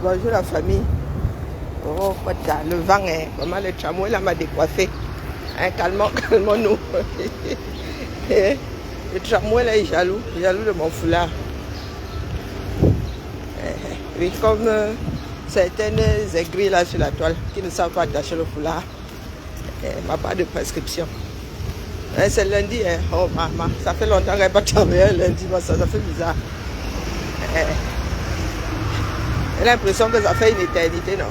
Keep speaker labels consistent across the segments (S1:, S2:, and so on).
S1: Bonjour la famille. Oh, le vent, hein. Vraiment, le tramway là m'a décoiffé. Hein, calmons-nous. Le tramway là est jaloux de mon foulard. Oui, comme certaines aigris là sur la toile qui ne savent pas attacher le foulard. M'a pas de prescription. C'est lundi, hein. Oh maman, ça fait longtemps qu'elle n'a pas travaillé lundi, ça fait bizarre. J'ai l'impression que ça fait une éternité, non?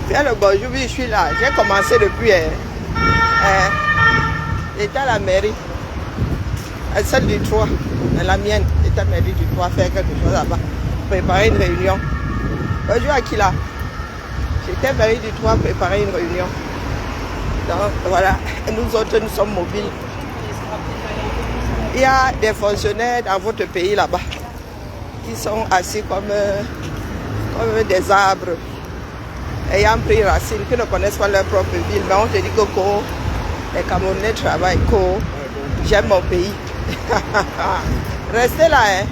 S1: Bien le bonjour, oui, je suis là. J'ai commencé depuis. J'étais à la mairie. Celle du 3, la mienne. J'étais à la mairie du 3, faire quelque chose là-bas. Préparer une réunion. Bonjour Akila. J'étais à la mairie du 3, préparer une réunion. Donc voilà, nous autres, nous sommes mobiles. Il y a des fonctionnaires dans votre pays là-bas qui sont assis comme des arbres, ayant pris racine, qui ne connaissent pas leur propre ville. Mais on te dit que les Camerounais travaillent, j'aime mon pays. Restez là, hein.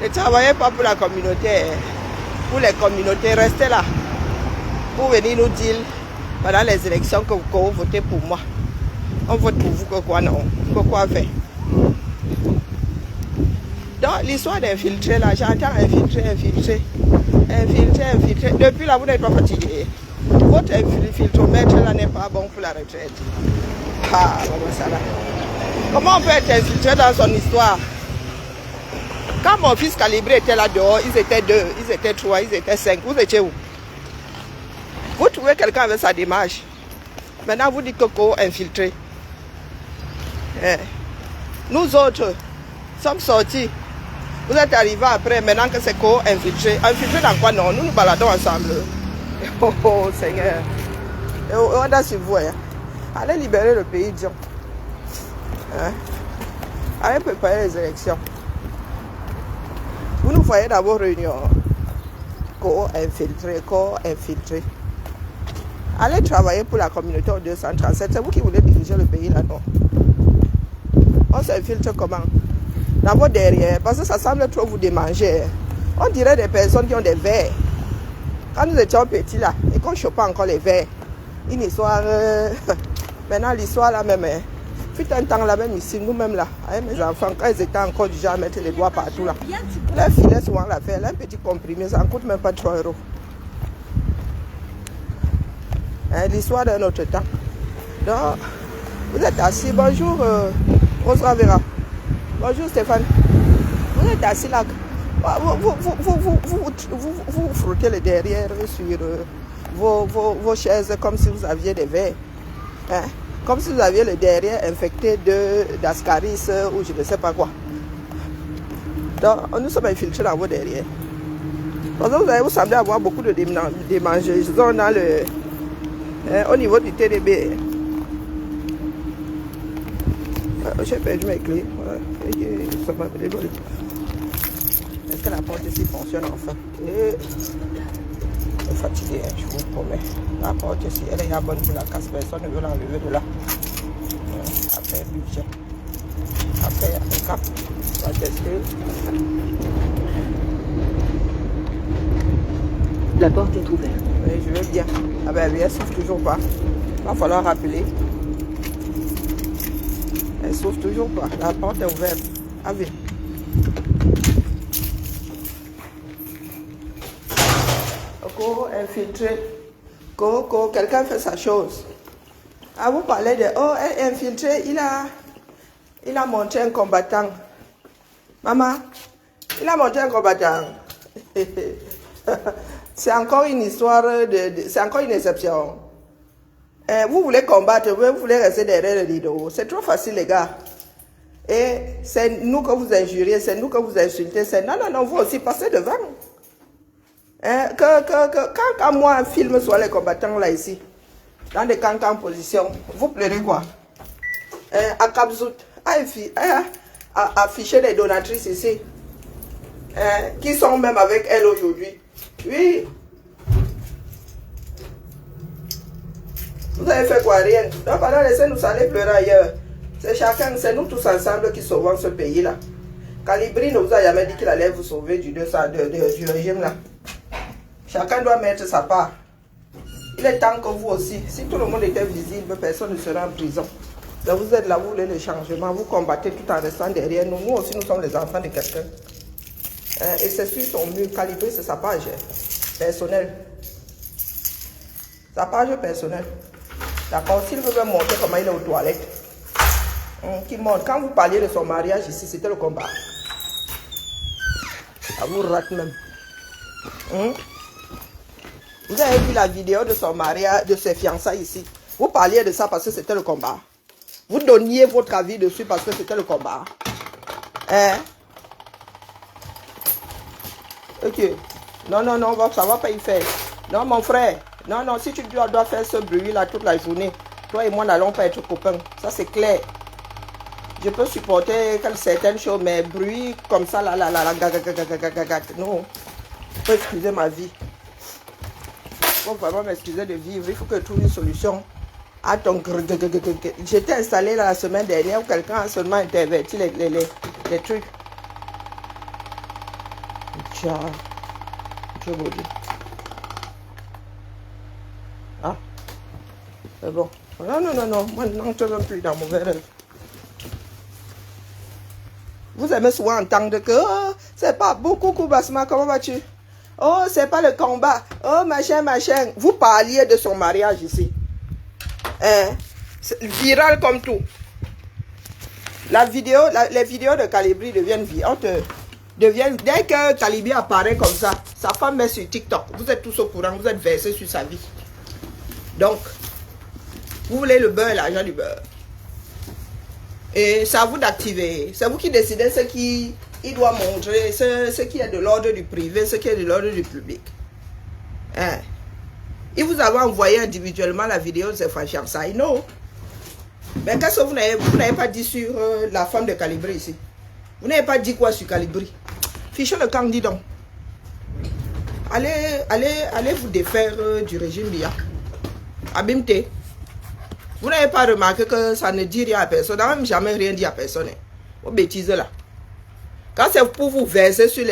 S1: Ne travaillez pas pour la communauté, hein. Pour les communautés, restez là. Pour venir nous dire pendant les élections que vous votez pour moi. On vote pour vous, que quoi non? Que quoi faire? Donc l'histoire d'infiltrer là, j'entends infiltrer. Depuis là, vous n'êtes pas fatigué. Votre infiltromètre là n'est pas bon pour la retraite. Ah, ça là. Comment on peut être infiltré dans son histoire? Quand mon fils calibré était là dehors, ils étaient 2, ils étaient 3, ils étaient 5. Vous étiez où? Vous trouvez quelqu'un avec sa démarche. Maintenant, vous dites que infiltré. Nous autres sommes sortis. Vous êtes arrivés après, maintenant que c'est infiltré. Infiltré dans quoi? Non, nous nous baladons ensemble. Oh Seigneur. On a sur vous. Hein. Allez libérer le pays, disons. Hein? Allez préparer les élections. Vous nous voyez dans vos réunions. Infiltré. Allez travailler pour la communauté en 237. C'est vous qui voulez diriger le pays là, non? On s'infiltre comment? Dans vos derrière, parce que ça semble trop vous démanger. On dirait des personnes qui ont des verres. Quand nous étions petits là, et qu'on ne chopait encore les verres, une histoire, maintenant l'histoire là même, fut un temps là même ici, nous-mêmes là, avec mes enfants, quand ils étaient encore du genre à mettre les doigts partout là, leur filet souvent la faire, un petit comprimé, ça ne coûte même pas 3 €. L'histoire d'un autre temps. Donc, vous êtes assis, bonjour Rose Ravera. Bonjour Stéphane. Vous êtes assis là. Vous frottez le derrière sur vos chaises comme si vous aviez des vers. Hein? Comme si vous aviez le derrière infecté d'ascaris ou je ne sais pas quoi. Donc, nous sommes infiltrés dans vos derrière. Parce que vous semblez avoir beaucoup de démangeaisons dans au niveau du TDB. J'ai perdu mes clés. Voilà. Est-ce que la porte ici fonctionne enfin? Je suis fatigué, je vous promets. La porte ici, elle est bonne pour la casse. Personne ne veut l'enlever de là. Après, budget. Après, un cap. On va tester.
S2: La porte est ouverte.
S1: Oui, je veux bien. Ah ben, elle s'ouvre toujours pas. Il va falloir rappeler. Elle s'ouvre toujours pas. La porte est ouverte. Allez. Infiltré. Quelqu'un fait sa chose. Ah, vous parlez de elle est infiltrée. Il a montré un combattant. Maman, il a montré un combattant. C'est encore une histoire c'est encore une exception. Vous voulez combattre, vous voulez rester derrière le rideau. C'est trop facile, les gars. Et c'est nous que vous injuriez, c'est nous que vous insultez. Non, vous aussi passez devant. Quand moi filme sur les combattants là ici, dans des cancans en position, vous pleurez quoi? À Kabzout, à afficher les donatrices ici, qui sont même avec elle aujourd'hui. Oui. Vous avez fait quoi? Rien. Donc, pendant laissez-nous aller pleurer ailleurs. C'est chacun, c'est nous tous ensemble qui sauvons ce pays-là. Calibri ne vous a jamais dit qu'il allait vous sauver du régime là. Chacun doit mettre sa part. Il est temps que vous aussi, si tout le monde était visible, personne ne serait en prison. Donc vous êtes là, vous voulez le changement, vous combattez tout en restant derrière nous. Nous aussi, nous sommes les enfants de quelqu'un. Et c'est sur son mur, Calibri, c'est sa page personnelle. Sa page personnelle. D'accord, s'il veut montrer comment il est aux toilettes, qui montre. Quand vous parliez de son mariage ici, c'était le combat. Ça vous rate même. Vous avez vu la vidéo de son mariage, de ses fiançailles ici. Vous parliez de ça parce que c'était le combat. Vous donniez votre avis dessus parce que c'était le combat. Ok. Non, non, non, ça va pas y faire. Non, mon frère. Non, non, si tu dois faire ce bruit-là toute la journée, toi et moi n'allons pas être copains. Ça, c'est clair. Je peux supporter certaines choses, mais bruit comme ça, non. Il faut excuser ma vie. Il faut vraiment m'excuser de vivre. Il faut que je trouve une solution à ton... J'étais installé là la semaine dernière où quelqu'un a seulement interverti les trucs. Tiens. Je vous dis. Ah. C'est bon. Non, non, non, non. Moi, je n'entre même plus dans mon rêve. Vous aimez souvent entendre que oh, c'est pas beaucoup, Koubasma, comment vas-tu? Oh, c'est pas le combat. Oh, machin, machin. Vous parliez de son mariage ici. Viral comme tout. Les vidéos de Calibri deviennent violentes. Dès que Calibri apparaît comme ça, sa femme met sur TikTok. Vous êtes tous au courant, vous êtes versés sur sa vie. Donc, vous voulez le beurre, l'argent du beurre. Et c'est à vous d'activer. C'est vous qui décidez ce qui doit montrer, ce qui est de l'ordre du privé, ce qui est de l'ordre du public. Il vous avait envoyé individuellement la vidéo de ses fiançailles, non? Mais qu'est-ce que vous n'avez pas dit sur la femme de Calibri ici? Vous n'avez pas dit quoi sur Calibri? Fichez le camp, dis donc. Allez vous défaire du régime d'IA. Abimte. Vous n'avez pas remarqué que ça ne dit rien à personne. Ça n'a même jamais rien dit à personne. Vos bêtises là. Quand c'est pour vous verser sur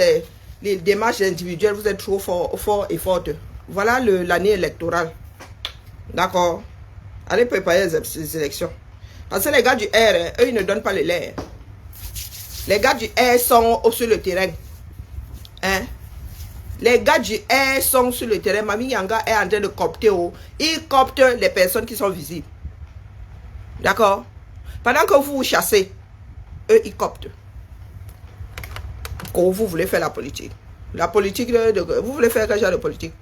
S1: les démarches individuelles, vous êtes trop fort et forte. Voilà l'année électorale. D'accord? Allez préparer les élections. Parce que les gars du R, eux, ils ne donnent pas le lait. Les gars du R sont sur le terrain. Les gars du R sont sur le terrain. Mami Yanga est en train de copter. Ils coptent les personnes qui sont visibles. D'accord? Pendant que vous chassez, eux, ils coptent. Quand vous voulez faire la politique. La politique, vous voulez faire quel genre de politique?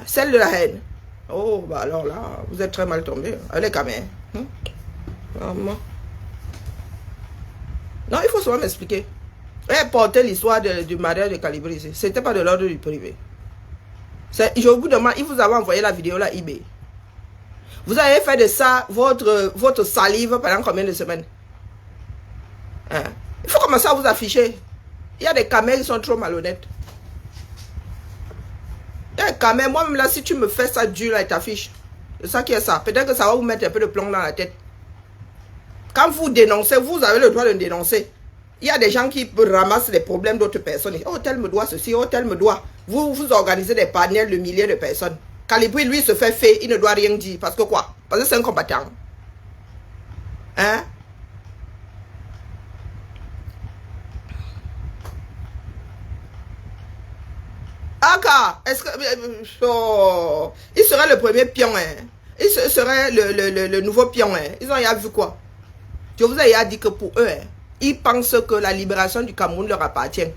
S1: Celle de la haine. Oh, bah alors là, vous êtes très mal tombé. Allez, quand même. Non, il faut souvent m'expliquer. Porter l'histoire du mariage de Calibri ici. C'était pas de l'ordre du privé. Je vous demande, il vous avait envoyé la vidéo là, eBay. Vous avez fait de ça votre salive pendant combien de semaines? Il faut commencer à vous afficher. Il y a des caméras qui sont trop malhonnêtes. Il y a des caméras, moi-même là, si tu me fais ça dur là, et t'affiches. C'est ça qui est ça. Peut-être que ça va vous mettre un peu de plomb dans la tête. Quand vous dénoncez, vous avez le droit de dénoncer. Il y a des gens qui ramassent les problèmes d'autres personnes. Oh, tel me doit ceci, oh, tel me doit. Vous organisez des panels de milliers de personnes. Calibri, lui, se fait fait, il ne doit rien dire. Parce que quoi? Parce que c'est un combattant. Aka, est-ce que... il serait le premier pion, Il serait le nouveau pion, Ils ont vu quoi? Je vous ai dit que pour eux, ils pensent que la libération du Cameroun leur appartient.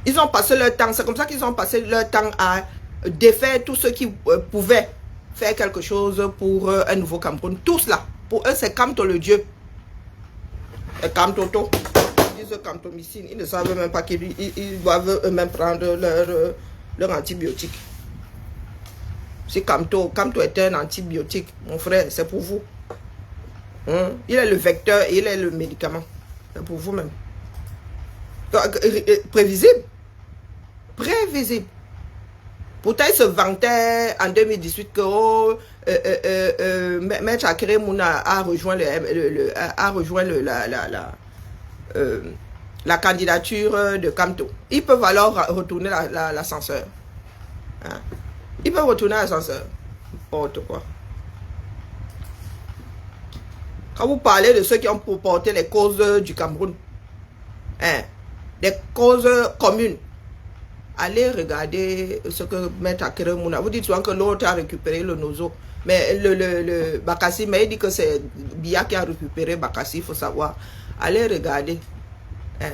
S1: Ils ont passé leur temps, c'est comme ça qu'ils ont passé leur temps à défaire tous ceux qui pouvaient faire quelque chose pour un nouveau Cameroun. Tous là, pour eux c'est Kamto le dieu. Et Kamtoto, ils disent Kamtomycine, ils ne savent même pas qu'ils doivent eux-mêmes prendre leur antibiotique. Si Kamto est un antibiotique, mon frère, c'est pour vous. Il est le vecteur et il est le médicament. C'est pour vous-même. Prévisible. Prévisible. Pourtant, il se vantait en 2018 que Maître Akere Mouna a rejoint, la candidature de Kamto. Ils peuvent alors retourner l'ascenseur. Hein? Ils peuvent retourner l'ascenseur. N'importe quoi. Quand vous parlez de ceux qui ont porté les causes du Cameroun, hein, des causes communes, allez regarder ce que Maître Akere Mouna. Vous dites souvent que l'autre a récupéré le Nozo. Mais le Bakassi, mais il dit que c'est Biya qui a récupéré Bakassi, il faut savoir. Allez regarder. Hein,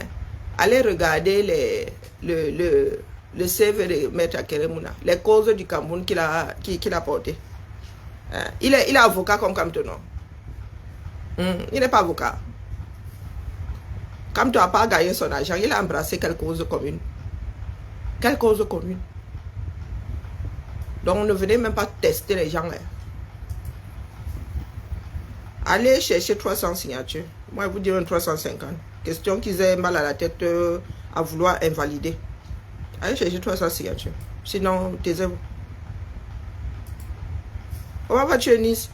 S1: allez regarder le CV de Maître Akere Mouna. Les causes du Cameroun qu'il a porté. Hein, il est avocat comme Kamto, non? Il n'est pas avocat. Kamto n'a pas gagné son argent, il a embrassé quelle cause commune? Quelle cause commune? Donc ne venez même pas tester les gens. Hein. Allez chercher 300 signatures. Moi, je vous dirai 350. Question qu'ils aient mal à la tête à vouloir invalider. Allez chercher 300 signatures. Sinon, taisez-vous. On va tuer Nice.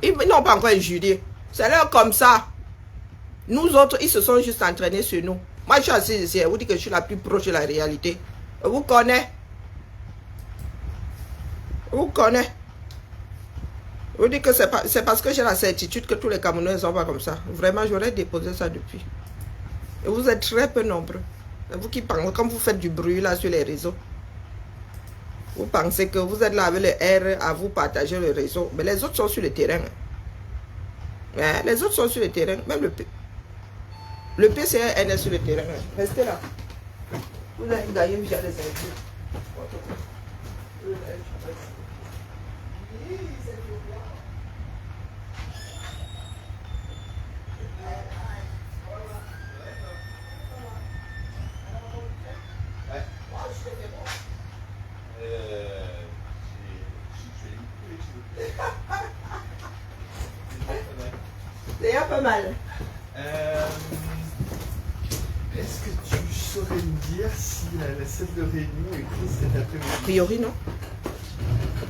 S1: Ils n'ont pas encore injurié. C'est leur comme ça. Nous autres, ils se sont juste entraînés sur nous. Moi, je suis assise ici. Je vous dis que je suis la plus proche de la réalité. Je vous connais. Je vous connais. Je vous dis que c'est parce que j'ai la certitude que tous les Camerounais ne sont pas comme ça. Vraiment, j'aurais déposé ça depuis. Et vous êtes très peu nombreux. Vous qui pensez, comme vous faites du bruit là sur les réseaux, vous pensez que vous êtes là avec le R à vous partager le réseau. Mais les autres sont sur le terrain. Ouais, les autres sont sur le terrain. Même le PCN est sur le terrain. Restez là. Vous allez gagner via les infos. C'est un peu mal.
S2: Est-ce que tu saurais me dire si la salle de réunion est prise cet après-midi?
S1: A priori, non.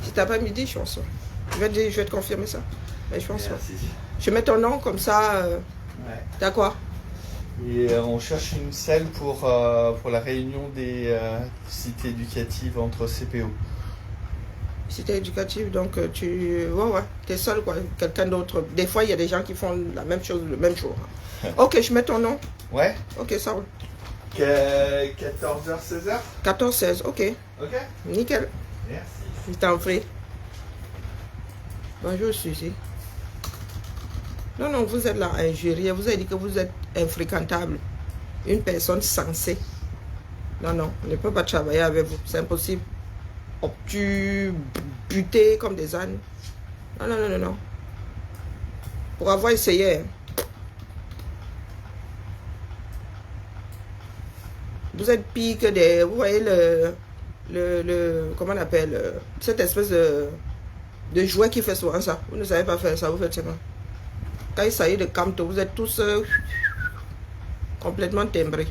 S1: Cet après-midi, je pense. Je vais te confirmer ça. Mais je pense pas. Je mets ton nom comme ça.
S2: Ouais.
S1: D'accord.
S2: Et on cherche une salle pour la réunion des cités éducatives entre CPO.
S1: Cité éducative, donc tu... Ouais, t'es seul, quoi. Quelqu'un d'autre. Des fois, il y a des gens qui font la même chose le même jour. Ok, je mets ton nom.
S2: Ouais.
S1: Ok, ça roule.
S2: 14h, 16h
S1: 14, 16, ok.
S2: Ok.
S1: Nickel.
S2: Merci.
S1: Je t'en prie. Bonjour, Suzy. Non, vous êtes là, injurié. Vous avez dit que vous êtes infréquentable. Une personne sensée. Non, on ne peut pas travailler avec vous. C'est impossible. Obtus, butés comme des ânes. Non. Pour avoir essayé. Hein. Vous êtes pire que des... Vous voyez comment on appelle cette espèce de jouet qui fait souvent ça. Vous ne savez pas faire ça, vous faites ça. Quand il s'agit de Kamto, vous êtes tous complètement timbrés.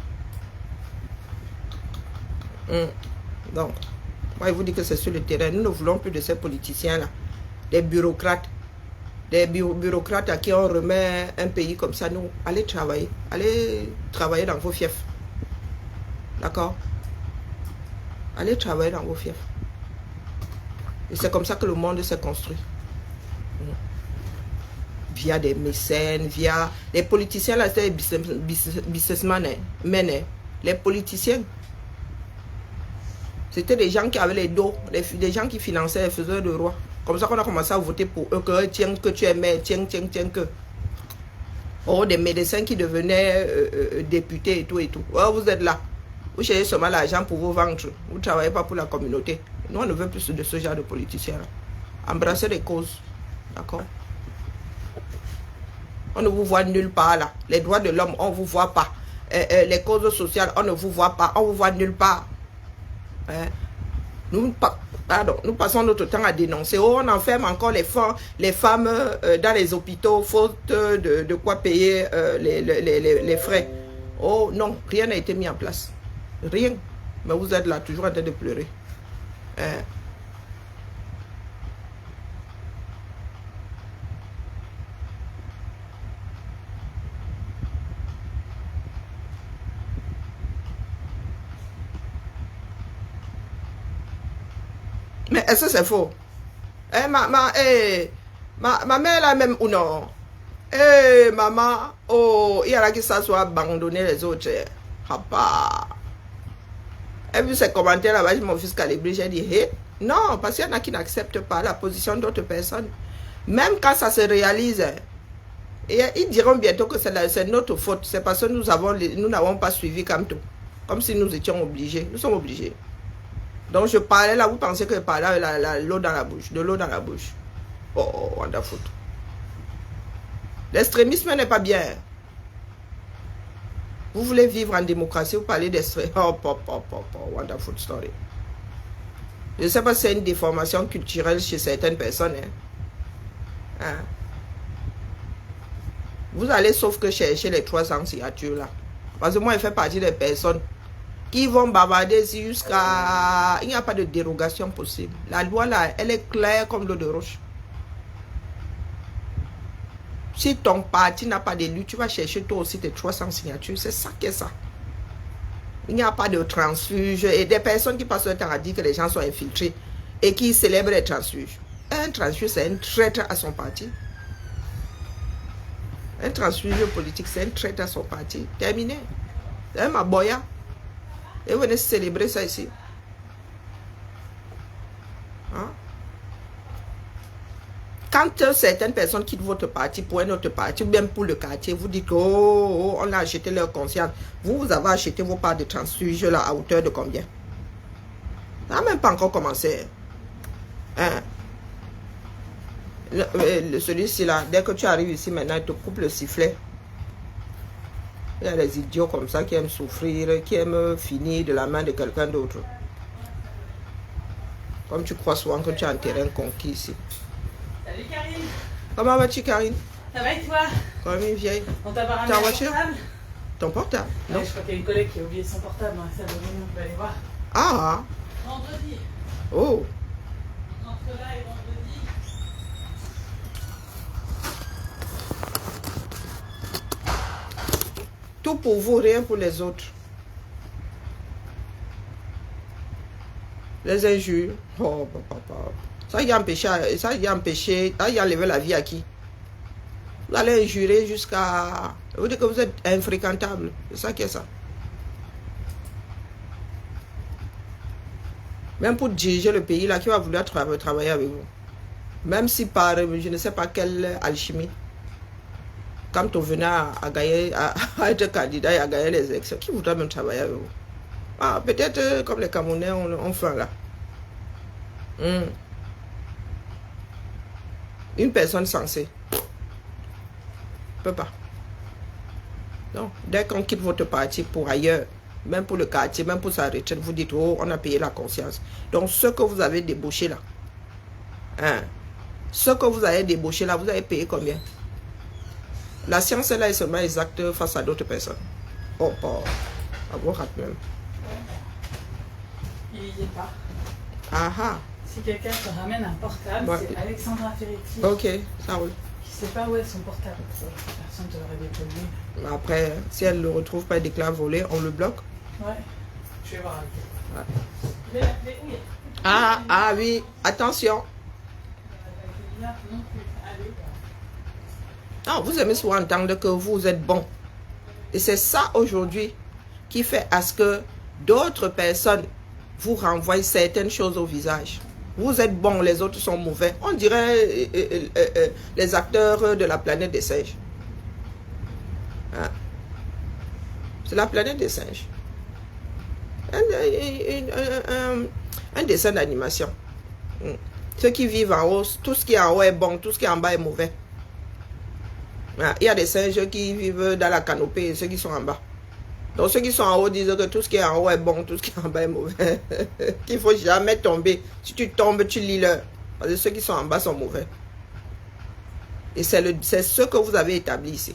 S1: Donc, moi je vous dis que c'est sur le terrain. Nous ne voulons plus de ces politiciens-là. Des bureaucrates. Des bureaucrates à qui on remet un pays comme ça. Nous, allez travailler. Allez travailler dans vos fiefs. D'accord? Allez travailler dans vos fiefs. Et c'est comme ça que le monde s'est construit. Via des mécènes, via... Les politiciens, là, c'était des businessmen. Les politiciens, c'était des gens qui avaient les dos, des gens qui finançaient les faiseurs de roi. Comme ça qu'on a commencé à voter pour eux, que tiens, que tu aimais, tiens, que... Oh, des médecins qui devenaient députés et tout. Oh, vous êtes là. Vous cherchez seulement l'argent pour vos ventres. Vous ne travaillez pas pour la communauté. Nous, on ne veut plus de ce genre de politiciens-là. Embrassez les causes. D'accord? On ne vous voit nulle part là. Les droits de l'homme, on ne vous voit pas. Les causes sociales, on ne vous voit pas. On ne vous voit nulle part. Nous passons notre temps à dénoncer. Oh, on enferme encore les femmes dans les hôpitaux faute de quoi payer les frais. Oh non, rien n'a été mis en place. Rien. Mais vous êtes là, toujours en train de pleurer. Mais est-ce que c'est faux? Ma mère là même ou non? Maman, oh, il y a là qui s'assoit abandonner les autres. Papa. Et vu ces commentaires là-bas, mon fils calibré, j'ai dit, hey, non, parce qu'il y en a qui n'acceptent pas la position d'autres personnes. Même quand ça se réalise, et ils diront bientôt que c'est notre faute. C'est parce que nous n'avons pas suivi comme tout. Comme si nous étions obligés. Nous sommes obligés. Donc je parlais là, vous pensez que je parlais avec l'eau dans la bouche, de l'eau dans la bouche. Oh, wonderful. L'extrémisme n'est pas bien. Vous voulez vivre en démocratie, vous parlez d'extrémisme. Wonderful story. Je ne sais pas si c'est une déformation culturelle chez certaines personnes. Hein. Vous allez sauf que chercher les 300 signatures là. Parce que moi, je fais partie des personnes qui vont bavarder jusqu'à... Il n'y a pas de dérogation possible. La loi là, elle est claire comme l'eau de roche. Si ton parti n'a pas d'élu, tu vas chercher toi aussi tes 300 signatures. C'est ça qui est ça. Il n'y a pas de transfuge. Et des personnes qui passent le temps à dire que les gens sont infiltrés et qui célèbrent les transfuges. Un transfuge, c'est un traître à son parti. Un transfuge politique, c'est un traître à son parti. Terminé. C'est un maboya. Et vous venez célébrer ça ici. Hein? Quand certaines personnes quittent votre parti pour un autre parti, ou bien pour le quartier, vous dites que on a acheté leur conscience. Vous avez acheté vos parts de transfuge là à hauteur de combien? Ça n'a même pas encore commencé. Hein? Celui-ci là, dès que tu arrives ici maintenant, il te coupe le sifflet. Il y a des idiots comme ça qui aiment souffrir, qui aiment finir de la main de quelqu'un d'autre. Comme tu crois souvent que tu as un terrain conquis ici.
S3: Salut Karine.
S1: Comment vas-tu, Karine?
S3: Ça va et toi?
S1: Comme une vieille.
S3: On t'a pas ramené
S1: Ta
S3: ton
S1: voiture?
S3: portable?
S1: Ton portable? Non.
S3: Ouais, je crois qu'il y a une collègue qui a oublié son portable dans la salle de réunion, on peut aller voir.
S1: Ah!
S3: Vendredi.
S1: Oh!
S3: Entre là et vendredi.
S1: Tout pour vous, rien pour les autres. Les injures. Oh, papa. Ça y a empêché, ça y a enlevé la vie à qui? Vous allez injurer jusqu'à... Vous dites que vous êtes infréquentable. C'est ça qui est ça. Même pour diriger le pays, là, qui va vouloir travailler avec vous. Même si par, je ne sais pas quelle alchimie, quand on venait à gagner, à être candidat et à gagner les élections, qui voudra même travailler avec vous? Ah, peut-être comme les Camerounais, on fait là. Une personne sensée. Ne peut pas. Non. Dès qu'on quitte votre parti pour ailleurs, même pour le quartier, même pour sa retraite, vous dites, oh, on a payé la conscience. Donc, ce que vous avez débauché là, hein, ce que vous avez débauché là, vous avez payé combien? La science là est seulement exacte face à d'autres personnes. Oh, pas. À vous même.
S3: Il n'y est pas.
S1: Ah ah.
S3: Si quelqu'un te ramène un portable,
S1: Ouais.
S3: c'est Alexandra Ferretti.
S1: Ok, ça roule.
S3: Qui ne sait pas où est son portable. Personne ne te l'aurait déconné.
S1: Mais après, si elle ne le retrouve pas et déclare volé, on le bloque.
S3: Ouais. Je vais voir avec elle.
S1: Ouais.
S3: Je vais l'appeler. Oui.
S1: Ah oui, attention.
S3: Non plus. Allez.
S1: Non, vous aimez souvent entendre que vous êtes bon. Et c'est ça aujourd'hui qui fait à ce que d'autres personnes vous renvoient certaines choses au visage. Vous êtes bon, les autres sont mauvais. On dirait les acteurs de la planète des singes. Hein? C'est la planète des singes. Un dessin d'animation. Ceux qui vivent en haut, tout ce qui est en haut est bon, tout ce qui est en bas est mauvais. Il y a des singes qui vivent dans la canopée et ceux qui sont en bas. Donc ceux qui sont en haut disent que tout ce qui est en haut est bon, tout ce qui est en bas est mauvais. Qu'il ne faut jamais tomber. Si tu tombes, tu lis leur. Parce que ceux qui sont en bas sont mauvais. Et c'est ce que vous avez établi ici.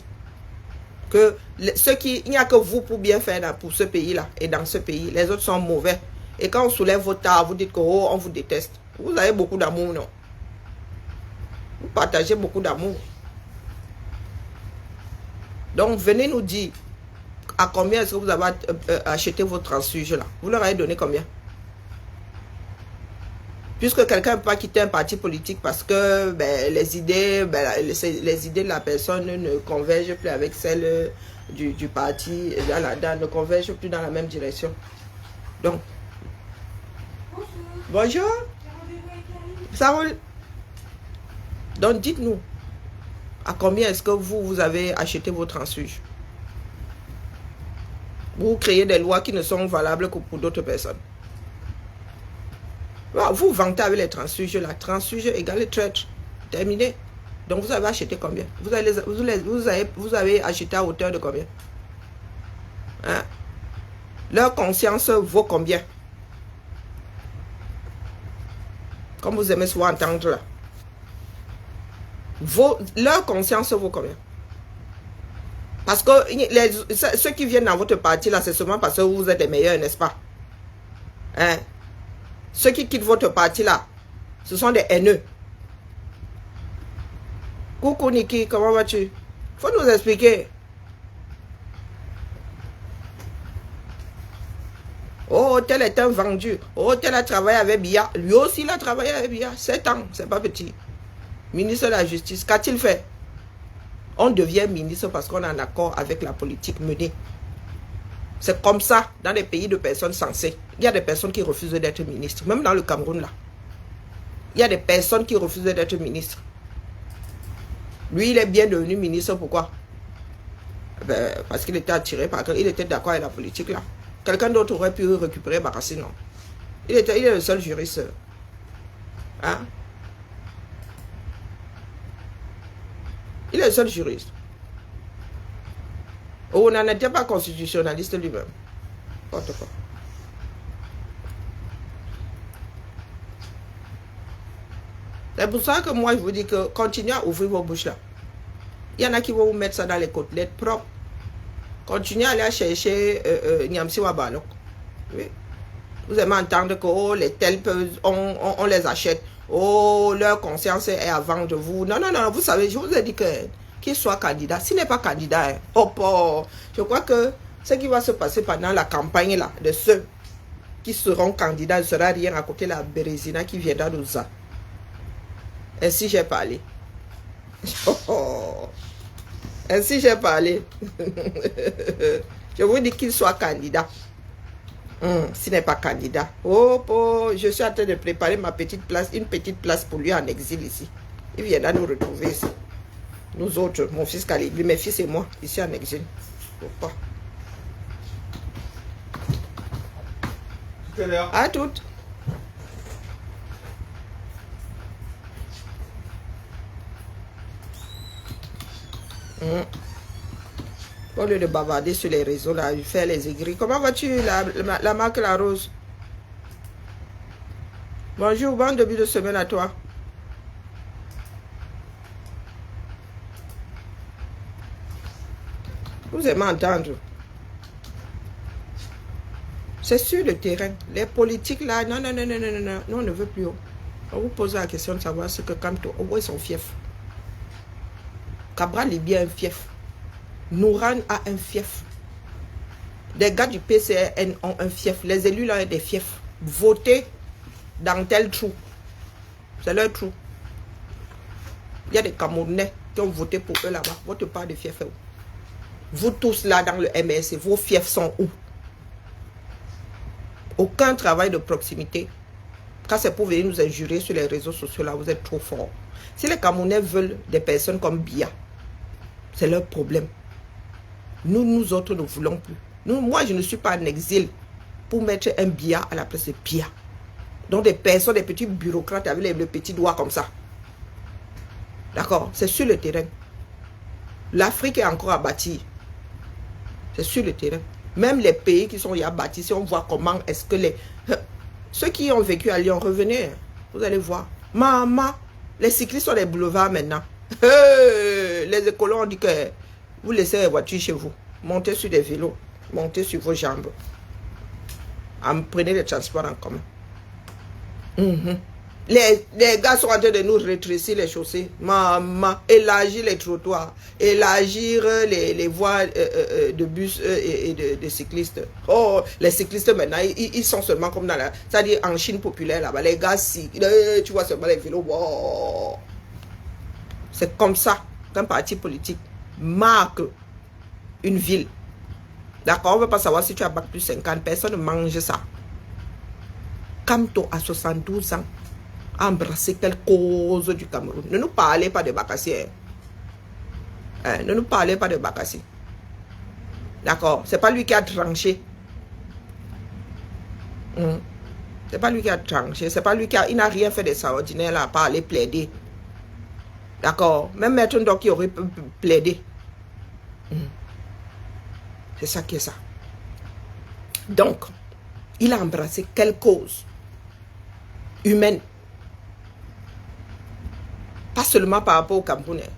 S1: Que il n'y a que vous pour bien faire pour ce pays-là et dans ce pays. Les autres sont mauvais. Et quand on soulève vos tares, vous dites que oh, on vous déteste. Vous avez beaucoup d'amour, non? Vous partagez beaucoup d'amour. Donc, venez nous dire à combien est-ce que vous avez acheté vos transfuges là. Vous leur avez donné combien? Puisque quelqu'un ne peut pas quitter un parti politique parce que ben, les idées de la personne ne convergent plus avec celles du parti, ne convergent plus dans la même direction. Donc, bonjour. Ça roule. Donc, dites-nous, à combien est-ce que vous avez acheté vos transfuges? Vous créez des lois qui ne sont valables que pour d'autres personnes. Vous vantez avec les transfuges, la transfuge égale traître. Terminé. Donc vous avez acheté combien? Vous avez acheté à hauteur de combien? Hein? Leur conscience vaut combien? Comme vous aimez souvent entendre là. Leur conscience vaut combien? Parce que ceux qui viennent dans votre parti là, c'est seulement parce que vous êtes les meilleurs, n'est-ce pas? Hein? Ceux qui quittent votre parti là, ce sont des haineux. Coucou Niki, comment vas-tu? Faut nous expliquer. Oh, tel est un vendu. Oh, tel a travaillé avec Biya. Lui aussi, il a travaillé avec Biya. 7 ans, c'est pas petit. Ministre de la Justice, qu'a-t-il fait? On devient ministre parce qu'on est en accord avec la politique menée. C'est comme ça dans les pays de personnes sensées. Il y a des personnes qui refusent d'être ministres. Même dans le Cameroun, là. Il y a des personnes qui refusent d'être ministres. Lui, il est bien devenu ministre. Pourquoi? Ben, parce qu'il était attiré par... Il était d'accord avec la politique, là. Quelqu'un d'autre aurait pu récupérer Barassi, non. Il est le seul juriste. Hein? Il est le seul juriste. Oh, on n'en était pas constitutionnaliste lui-même. C'est pour ça que moi, je vous dis que continuez à ouvrir vos bouches là. Il y en a qui vont vous mettre ça dans les côtelettes propres. Continuez à aller chercher Niamsi Wabalok. Oui. Vous aimez entendre que oh, les tels on les achète. Oh, leur conscience est à vendre vous. Non, non, non, vous savez, je vous ai dit que qu'il soit candidat. S'il n'est pas candidat, hein, oh, je crois que ce qui va se passer pendant la campagne là, de ceux qui seront candidats, ne sera rien à côté de la Bérésina qui viendra nous a. Ainsi j'ai parlé. Oh, ainsi j'ai parlé. Je vous dis qu'il soit candidat. S'il n'est pas candidat. Oh, je suis en train de préparer ma petite place, une petite place pour lui en exil ici. Il viendra nous retrouver ici. Nous autres, mon fils Khalid, mes fils et moi, ici en exil. Faut pas.
S2: Tout à l'heure.
S1: À toutes. Au lieu de bavarder sur les réseaux, là, faire les aigris. Comment vas-tu, la marque La Rose? Bonjour, bon début de semaine à toi. Vous aimez entendre. C'est sur le terrain. Les politiques là, non, non, non, non, non, non, non, on ne veut plus. On vous pose la question de savoir ce que Kamto, où est son fief. Cabral Libye a un fief. Nouran a un fief. Des gars du PCN ont un fief. Les élus là ont des fiefs. Votez dans tel trou. C'est leur trou. Il y a des Camerounais qui ont voté pour eux là-bas. Votre part de fief est où? Vous tous là dans le MSC, vos fiefs sont où? Aucun travail de proximité. Quand c'est pour venir nous injurer sur les réseaux sociaux là, vous êtes trop forts. Si les Camerounais veulent des personnes comme Biya, c'est leur problème. Nous autres ne voulons plus. Moi, je ne suis pas en exil pour mettre un Biya à la place de Biya. Donc des personnes, des petits bureaucrates avec les petits doigts comme ça. D'accord? C'est sur le terrain. L'Afrique est encore à bâtir. C'est sur le terrain. Même les pays qui sont à bâtir, si on voit comment est-ce que ceux qui ont vécu à Lyon, revenez. Vous allez voir. Maman, les cyclistes sont des boulevards maintenant. Les écolos ont dit que vous laissez les voitures chez vous. Montez sur des vélos. Montez sur vos jambes. Prenez les transports en commun. Les gars sont en train de nous rétrécir les chaussées. Maman, élargir les trottoirs, élargir les voies de bus et de cyclistes. Oh, les cyclistes maintenant, ils sont seulement comme dans la... C'est-à-dire en Chine populaire là-bas, les gars, si, tu vois seulement les vélos. Oh. C'est comme ça qu'un parti politique marque une ville. D'accord, on ne veut pas savoir si tu as bac plus 50, personne ne mange ça. Kamto a 72 ans. Embrasser quelle cause du Cameroun. Ne nous parlez pas de Bakassi. Ne nous parlez pas de Bakassi. D'accord? C'est pas lui qui a tranché. C'est pas lui qui a tranché. C'est pas lui qui a... Il n'a rien fait d'extraordinaire là, à part aller plaider. D'accord? Même Maître Ndok qui aurait plaidé. C'est ça qui est ça. Donc, il a embrassé quelle cause humaine. Pas seulement par rapport au Camerounais.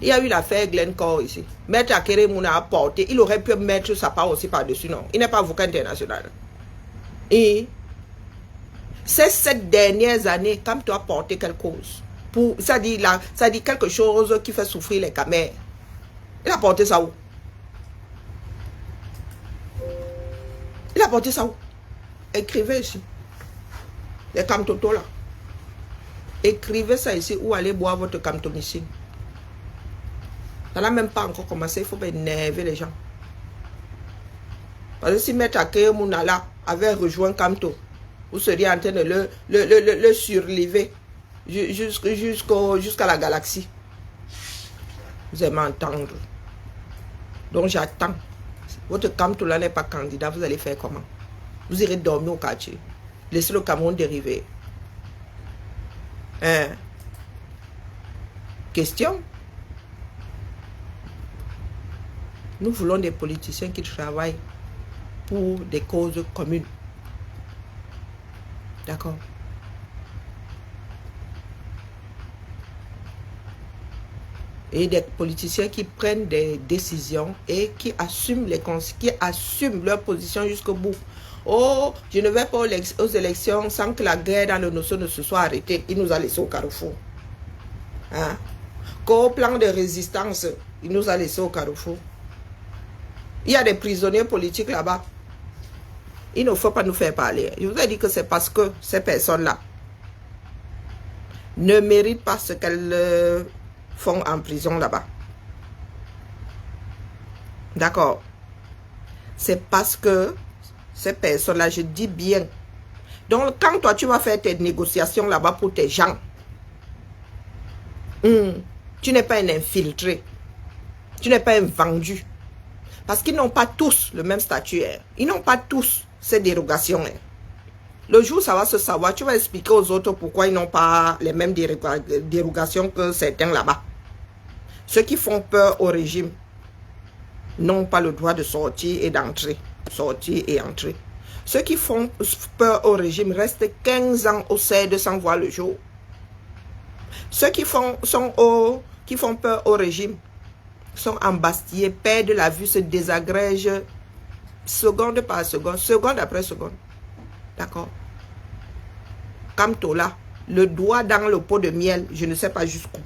S1: Il y a eu l'affaire Glencore ici. Maître Akere Mouna a porté. Il aurait pu mettre sa part aussi par-dessus, non. Il n'est pas avocat international. Et ces 7 dernières années, quand tu as porté quelque chose, ça dit quelque chose qui fait souffrir les camères. Il a porté ça où? Il a porté ça où? Écrivez ici. Les camtotos là. Écrivez ça ici ou allez boire votre camtomycine. Ça n'a même pas encore commencé. Il faut pas énerver les gens. Parce que si Maître Akere Mounala avait rejoint Camto, vous seriez en train de le surlever jusqu'à la galaxie. Vous aimez entendre. Donc j'attends. Votre Camto là n'est pas candidat. Vous allez faire comment? Vous irez dormir au quartier. Laissez le Cameroun dériver. Question. Nous voulons des politiciens qui travaillent pour des causes communes. D'accord? Et des politiciens qui prennent des décisions et qui assument leur position jusqu'au bout. Oh, je ne vais pas aux élections sans que la guerre dans le Nosso ne se soit arrêtée. Il nous a laissé au carrefour. Hein? Qu'au plan de résistance, il nous a laissé au carrefour. Il y a des prisonniers politiques là-bas. Il ne faut pas nous faire parler. Je vous ai dit que c'est parce que ces personnes-là ne méritent pas ce qu'elles font en prison là-bas. D'accord? C'est parce que ces personnes-là, je dis bien. Donc, quand toi, tu vas faire tes négociations là-bas pour tes gens, tu n'es pas un infiltré. Tu n'es pas un vendu. Parce qu'ils n'ont pas tous le même statut. Ils n'ont pas tous ces dérogations. Le jour où ça va se savoir, tu vas expliquer aux autres pourquoi ils n'ont pas les mêmes dérogations que certains là-bas. Ceux qui font peur au régime n'ont pas le droit de sortir et d'entrer. Sortir et entrer. Ceux qui font peur au régime restent 15 ans au CED sans voir le jour. Ceux qui font peur au régime sont embastillés, perdent la vue, se désagrègent seconde par seconde, seconde après seconde. D'accord? Camto là, le doigt dans le pot de miel, je ne sais pas jusqu'où.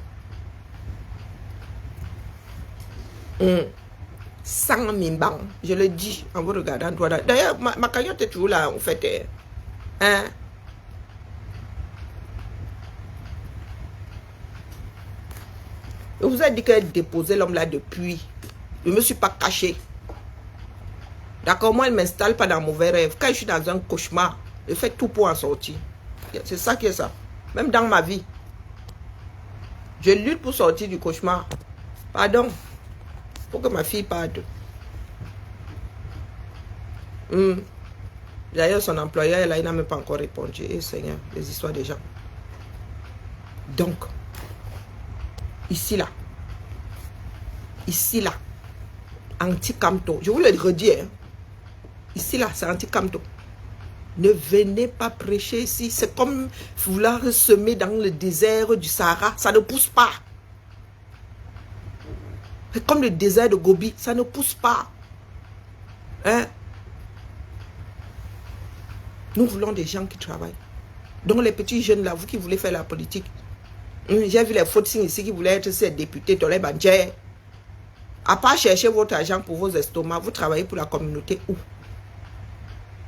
S1: 100 000 bancs, je le dis en vous regardant droit dans... D'ailleurs, ma cagnotte est toujours là, en fait. Hein? Je vous ai dit qu'elle déposait l'homme là depuis. Je ne me suis pas caché. D'accord, moi, elle ne m'installe pas dans mauvais rêve. Quand je suis dans un cauchemar, je fais tout pour en sortir. C'est ça qui est ça. Même dans ma vie. Je lutte pour sortir du cauchemar. Pardon. Il faut que ma fille parte. D'ailleurs, son employeur, là, il n'a même pas encore répondu. Eh, Seigneur, les histoires des gens. Donc, ici, là, anti-Camto. Je vous le redis, hein. Ici, là, c'est anti-Camto. Ne venez pas prêcher ici. C'est comme vouloir semer dans le désert du Sahara. Ça ne pousse pas. C'est comme le désert de Gobi. Ça ne pousse pas. Hein? Nous voulons des gens qui travaillent. Donc les petits jeunes là, vous qui voulez faire la politique, j'ai vu les fautes ici qui voulaient être ces députés dans les bandières. À part chercher votre argent pour vos estomacs, vous travaillez pour la communauté où?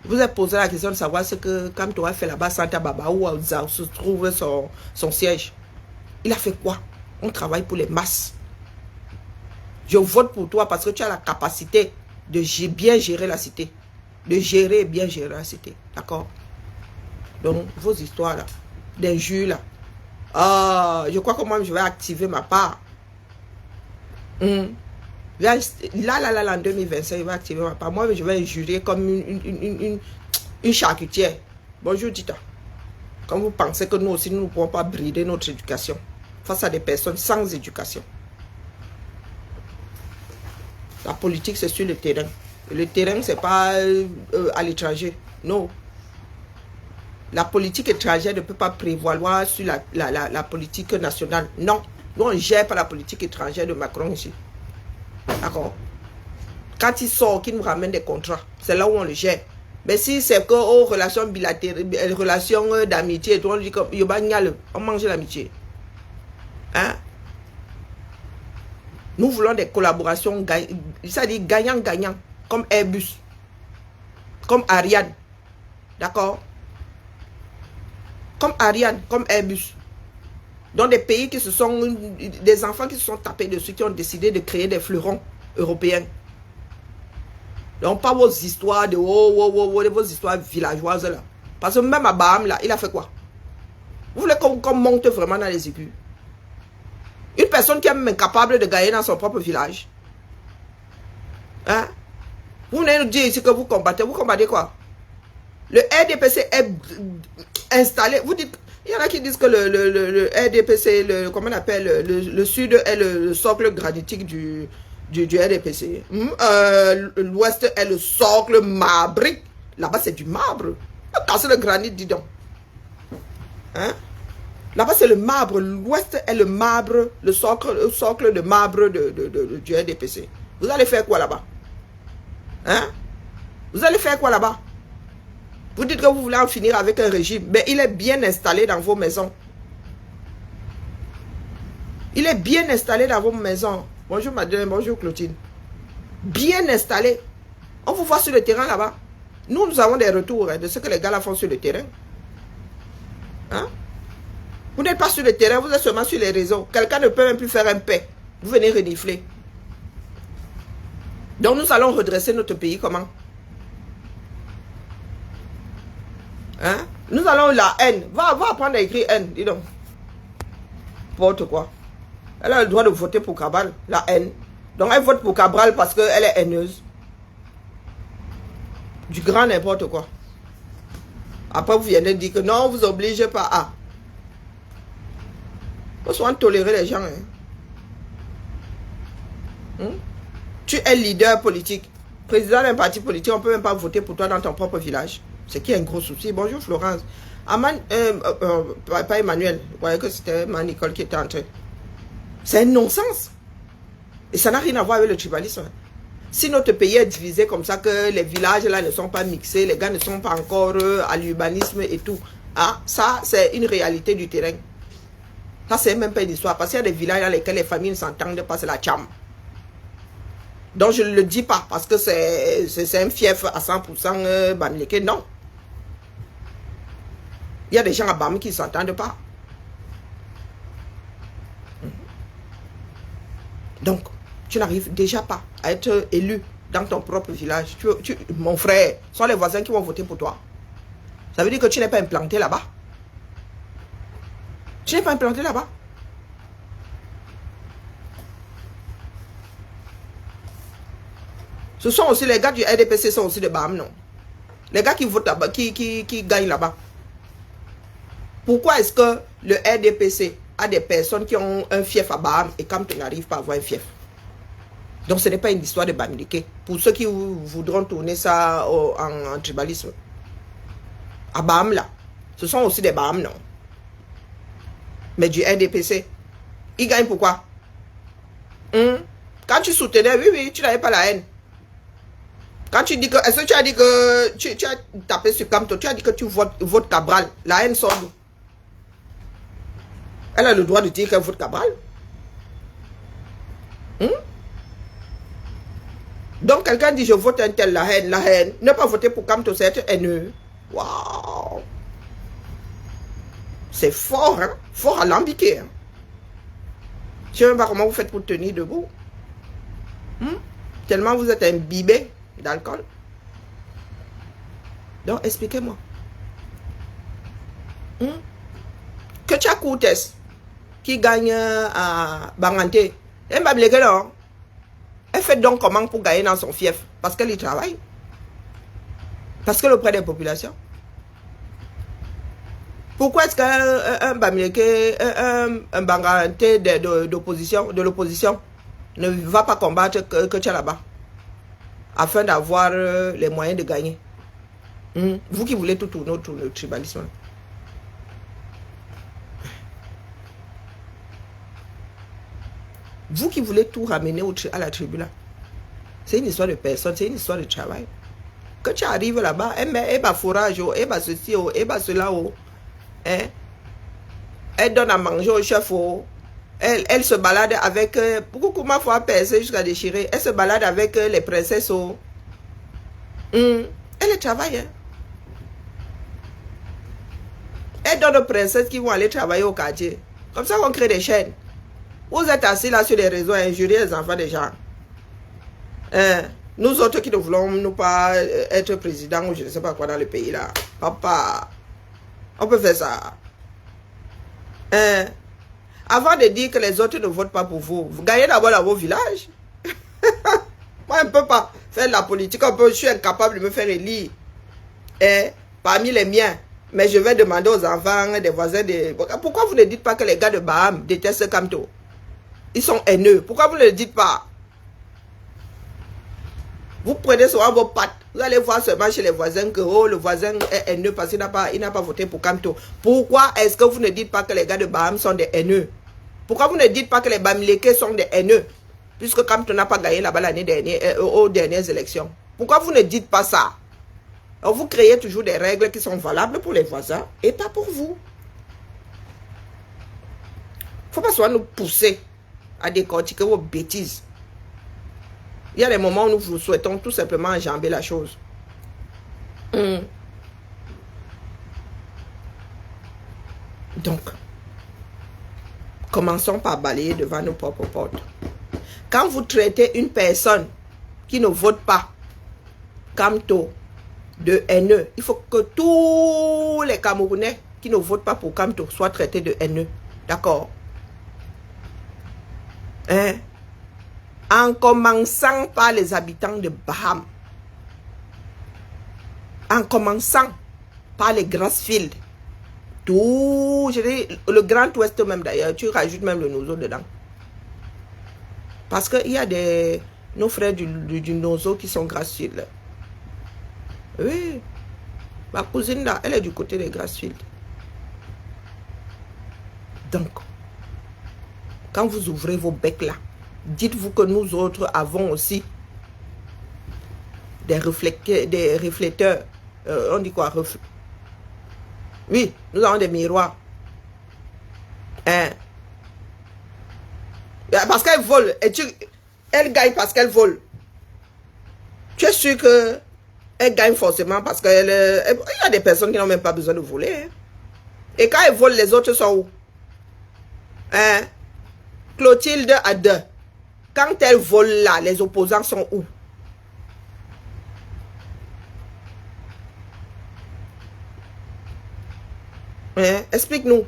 S1: Vous avez posé la question de savoir ce que quand tu as fait là-bas, Santa Baba, où se trouve son siège. Il a fait quoi? On travaille pour les masses. Je vote pour toi parce que tu as la capacité de bien gérer la cité. De gérer et bien gérer la cité. D'accord? Donc, vos histoires là, d'injures là. Je crois que moi, je vais activer ma part. Là, en 2025, il va activer ma part. Moi, je vais injurer comme une charcutière. Bonjour, Tita. Quand vous pensez que nous aussi, nous ne pouvons pas brider notre éducation face à des personnes sans éducation. La politique, c'est sur le terrain. Et le terrain, ce n'est pas à l'étranger. Non. La politique étrangère ne peut pas prévaloir sur la politique nationale. Non. Nous, on ne gère pas la politique étrangère de Macron ici. D'accord? Quand il sort, qu'il nous ramène des contrats, c'est là où on le gère. Mais si c'est que aux relations bilatérales, relations d'amitié, on dit comme on mange l'amitié. Hein? Nous voulons des collaborations, c'est-à-dire gagnant-gagnant, comme Airbus, comme Ariane. D'accord? Comme Ariane, comme Airbus. Dans des pays qui se sont, des enfants qui se sont tapés dessus, qui ont décidé de créer des fleurons européens. Donc, pas vos histoires de vos histoires villageoises là. Parce que même à Baham là, il a fait quoi? Vous voulez qu'on monte vraiment dans les aigus? Une personne qui est même incapable de gagner dans son propre village. Hein? Vous venez nous dire ici que vous combattez quoi? Le RDPC est installé. Vous dites, il y en a qui disent que le RDPC, comment on appelle, le sud est le socle granitique du RDPC. L'ouest est le socle marbrique. Là-bas, c'est du marbre. Casser le granit, dis donc. Hein? Là-bas, c'est le marbre. L'ouest est le marbre, le socle de marbre du RDPC. Vous allez faire quoi là-bas? Hein? Vous allez faire quoi là-bas? Vous dites que vous voulez en finir avec un régime, mais il est bien installé dans vos maisons. Il est bien installé dans vos maisons. Bonjour madame, bonjour Clotilde. Bien installé. On vous voit sur le terrain là-bas. Nous avons des retours de ce que les gars là font sur le terrain. Hein? Vous n'êtes pas sur le terrain, vous êtes seulement sur les réseaux. Quelqu'un ne peut même plus faire un paix. Vous venez renifler. Donc nous allons redresser notre pays comment? Hein? Nous allons la haine. Va apprendre à écrire haine, dis donc. N'importe quoi. Elle a le droit de voter pour Cabral, la haine. Donc elle vote pour Cabral parce qu'elle est haineuse. Du grand n'importe quoi. Après vous venez dire que non, vous obligez pas à. Faut souvent tolérer les gens. Hein? Tu es leader politique. Président d'un parti politique, on ne peut même pas voter pour toi dans ton propre village. C'est qui est un gros souci. Bonjour Florence. Pas Emmanuel. Vous voyez que c'était ma Nicole qui était entrée. C'est un non-sens. Et ça n'a rien à voir avec le tribalisme. Si notre pays est divisé comme ça, que les villages là ne sont pas mixés, les gars ne sont pas encore à l'urbanisme et tout. Ah, ça, c'est une réalité du terrain. Ça, c'est même pas une histoire. Parce qu'il y a des villages dans lesquels les familles ne s'entendent pas, c'est la tcham. Donc je ne le dis pas parce que c'est un fief à 100% Bamileke. Non. Il y a des gens à Bam qui ne s'entendent pas. Donc, tu n'arrives déjà pas à être élu dans ton propre village. Mon frère, ce sont les voisins qui vont voter pour toi. Ça veut dire que tu n'es pas implanté là-bas. Tu n'es pas implanté là-bas. Ce sont aussi les gars du RDPC, sont aussi de Baham, non? Les gars qui votent là-bas, qui gagnent là-bas. Pourquoi est-ce que le RDPC a des personnes qui ont un fief à Baham et quand tu n'arrives pas à avoir un fief? Donc ce n'est pas une histoire de Bamileke. Pour ceux qui voudront tourner ça en tribalisme. À Baham là, ce sont aussi des Baham, non? Mais du RDPC, ils gagnent pourquoi? Quand tu soutenais, oui, tu n'avais pas la haine. Quand tu dis que... Est-ce que tu as dit que... Tu as tapé sur Camto, tu as dit que tu votes Cabral. La haine sort d'où? Elle a le droit de dire qu'elle vote Cabral. Donc quelqu'un dit je vote un tel, la haine, la haine. Ne pas voter pour Camto, c'est être haineux. Waouh! C'est fort, hein? Fort alambiqué. Hein? Je ne sais même pas comment vous faites pour tenir debout. Tellement vous êtes imbibé d'alcool. Donc expliquez-moi. Que tu as Courtes qui gagne à Banganté. Elle fait donc comment pour gagner dans son fief? Parce qu'elle y travaille. Parce qu'elle est auprès des populations. Pourquoi est-ce qu'un Banganté de l'opposition ne va pas combattre que tu es là-bas? Afin d'avoir les moyens de gagner. Vous qui voulez tout tourner autour du tribalisme. Vous qui voulez tout ramener à la tribu là. C'est une histoire de personne, c'est une histoire de travail. Que tu arrives là-bas, elle va forage, elle va ceci, elle va cela. Hein? Elle donne à manger au chef. Elle se balade avec... Comment faut percer jusqu'à déchirer? Elle se balade avec les princesses. Elle travaille. Hein? Elle donne aux princesses qui vont aller travailler au quartier. Comme ça, on crée des chaînes. Vous êtes assis là sur les réseaux à injurier les enfants des gens. Nous autres qui ne voulons nous pas être président ou je ne sais pas quoi dans le pays là. Papa, on peut faire ça. Avant de dire que les autres ne votent pas pour vous, vous gagnez d'abord dans vos villages. Moi, je ne peux pas faire de la politique. Je suis incapable de me faire élire parmi les miens. Mais je vais demander aux enfants, des voisins. Pourquoi vous ne dites pas que les gars de Baham détestent Camto? Ils sont haineux. Pourquoi vous ne le dites pas? Vous prenez souvent vos pattes. Vous allez voir seulement chez les voisins que le voisin est haineux parce qu'il n'a pas voté pour Camto. Pourquoi est-ce que vous ne dites pas que les gars de Baham sont des haineux? Pourquoi vous ne dites pas que les Bamileke sont des haineux? Puisque Camto n'a pas gagné là-bas l'année dernière, aux dernières élections. Pourquoi vous ne dites pas ça? Alors vous créez toujours des règles qui sont valables pour les voisins et pas pour vous. Il ne faut pas soit nous pousser à décortiquer vos bêtises. Il y a des moments où nous vous souhaitons tout simplement enjamber la chose. Donc, commençons par balayer devant nos propres portes. Quand vous traitez une personne qui ne vote pas Camto de haineux, il faut que tous les Camerounais qui ne votent pas pour Camto soient traités de haineux. D'accord? Hein? En commençant par les habitants de Baham. En commençant par les Grassfield. Tout, je dis, le Grand Ouest même d'ailleurs, tu rajoutes même le Nozo dedans. Parce qu'il y a nos frères du Nozo qui sont Grassfield. Oui. Ma cousine là, elle est du côté des Grassfield. Donc, quand vous ouvrez vos becs là, dites-vous que nous autres avons aussi des réflecteurs. On dit quoi? Oui, nous avons des miroirs. Hein? Parce qu'elle vole. Elle gagne parce qu'elle vole. Tu es sûr qu'elle gagne forcément parce qu'il y a des personnes qui n'ont même pas besoin de voler. Hein? Et quand elle vole, les autres sont où? Hein? Clotilde a 2. Quand elle vole là, les opposants sont où? Hein? Explique-nous.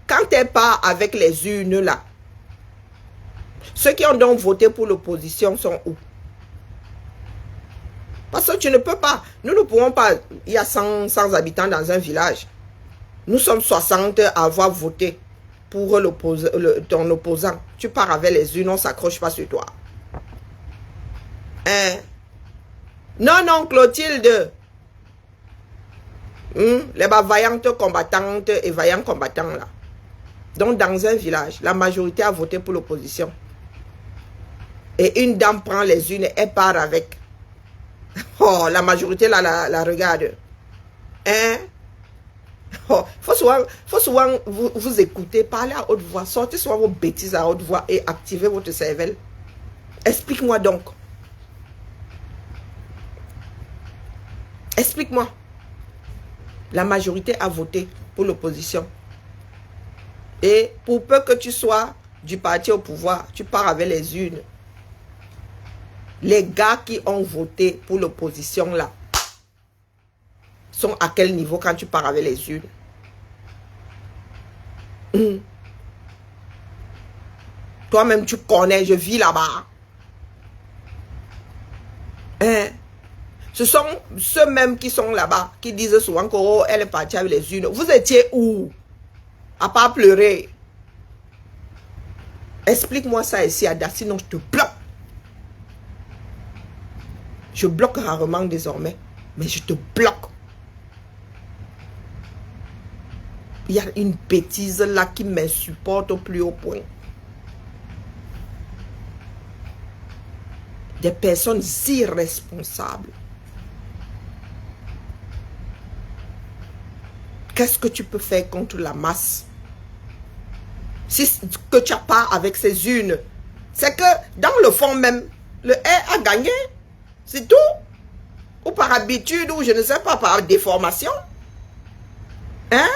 S1: Quand elle part avec les urnes là, ceux qui ont donc voté pour l'opposition sont où? Parce que tu ne peux pas. Nous ne pouvons pas. Il y a 100 habitants dans un village. Nous sommes 60 à avoir voté pour ton opposant. Tu pars avec les urnes, on ne s'accroche pas sur toi. Hein? Non, non, Clotilde. Les vaillantes combattantes et vaillants combattants là. Donc dans un village, la majorité a voté pour l'opposition. Et une dame prend les urnes et part avec. Oh, la majorité là, la regarde. Hein? Oh, faut souvent vous écouter, parler à haute voix, sortez souvent vos bêtises à haute voix et activez votre cervelle. Explique-moi donc. Explique-moi. La majorité a voté pour l'opposition. Et pour peu que tu sois du parti au pouvoir, tu pars avec les urnes. Les gars qui ont voté pour l'opposition là, sont à quel niveau quand tu pars avec les urnes? Toi-même, tu connais, je vis là-bas. Hein? Ce sont ceux-mêmes qui sont là-bas, qui disent souvent qu'elle est partie avec les urnes. Vous étiez où? À part pleurer. Explique-moi ça ici, Ada, sinon je te bloque. Je bloque rarement désormais, mais je te bloque. Il y a une bêtise là qui m'insupporte au plus haut point. Des personnes irresponsables. Qu'est-ce que tu peux faire contre la masse? Si ce que tu n'as pas avec ces urnes, c'est que dans le fond même, le R a gagné. C'est tout. Ou par habitude, ou je ne sais pas, par déformation. Hein?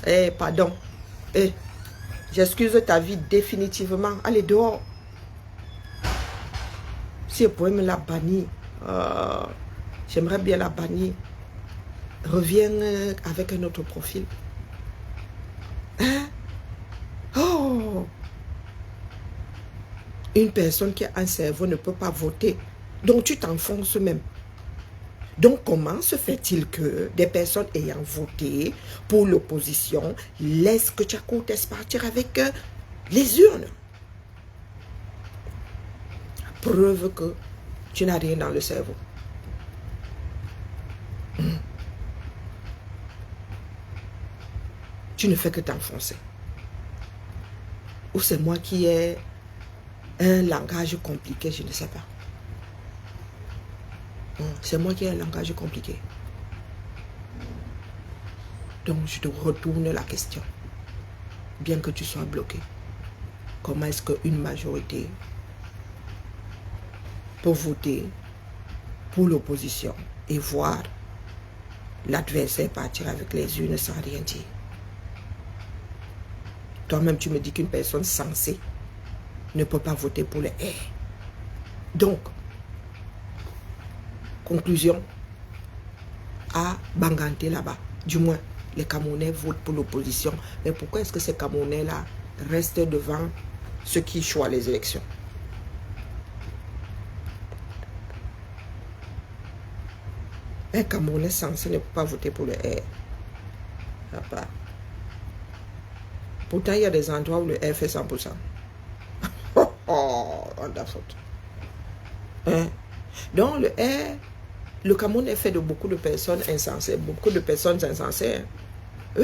S1: Eh, pardon. Eh, j'excuse ta vie définitivement. Allez dehors. Si vous pouvez me la bannir, j'aimerais bien la bannir. Reviens avec un autre profil. Hein? Oh! Une personne qui a un cerveau ne peut pas voter. Donc tu t'enfonces même. Donc comment se fait-il que des personnes ayant voté pour l'opposition laissent que Tchakoutes partir avec les urnes? Preuve que tu n'as rien dans le cerveau. Tu ne fais que t'enfoncer. Ou c'est moi qui ai un langage compliqué, je ne sais pas. C'est moi qui ai un langage compliqué. Donc je te retourne la question. Bien que tu sois bloqué. Comment est-ce qu'une majorité peut voter pour l'opposition et voir l'adversaire partir avec les urnes sans rien dire? Toi-même, tu me dis qu'une personne sensée ne peut pas voter pour les R. Donc, conclusion, à Banganté là-bas, du moins, les Camerounais votent pour l'opposition. Mais pourquoi est-ce que ces Camerounais-là restent devant ceux qui choisissent les élections? Un Camerounais censé ne peut pas voter pour le R. Pourtant, il y a des endroits où le R fait 100%. Oh, on a faute. Hein? Donc, le R, le Cameroun est fait de beaucoup de personnes insensées. Beaucoup de personnes insensées. Hein?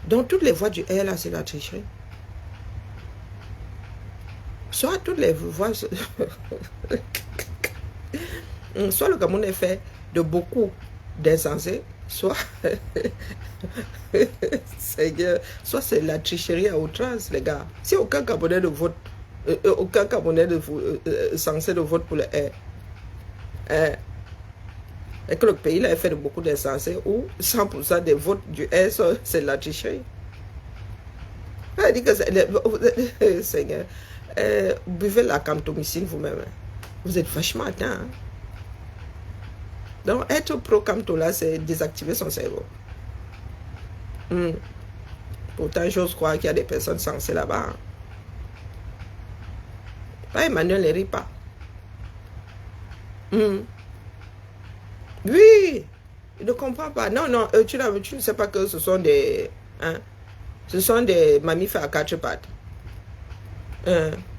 S1: Donc, toutes les voix du R, là, c'est la tricherie. Soit toutes les voix... soit le Cameroun est fait de beaucoup d'insensés, soit... soit c'est la tricherie à outrance, les gars. Si aucun Camerounais ne vote, aucun Camerounais censé de vote pour le R, et que le pays là est fait de beaucoup d'insensés, ou 100% des votes du R, c'est la tricherie. Elle dit que Seigneur, buvez la camptomycine vous-même. Vous êtes vachement atteint. Hein? Donc, être pro-camto là, c'est désactiver son cerveau. Pourtant, j'ose croire qu'il y a des personnes sensées là-bas. Hein? Pas Emmanuel ne rit pas. Oui, il ne comprend pas. Non, non, tu ne sais pas que ce sont des... Hein, ce sont des mammifères à quatre pattes.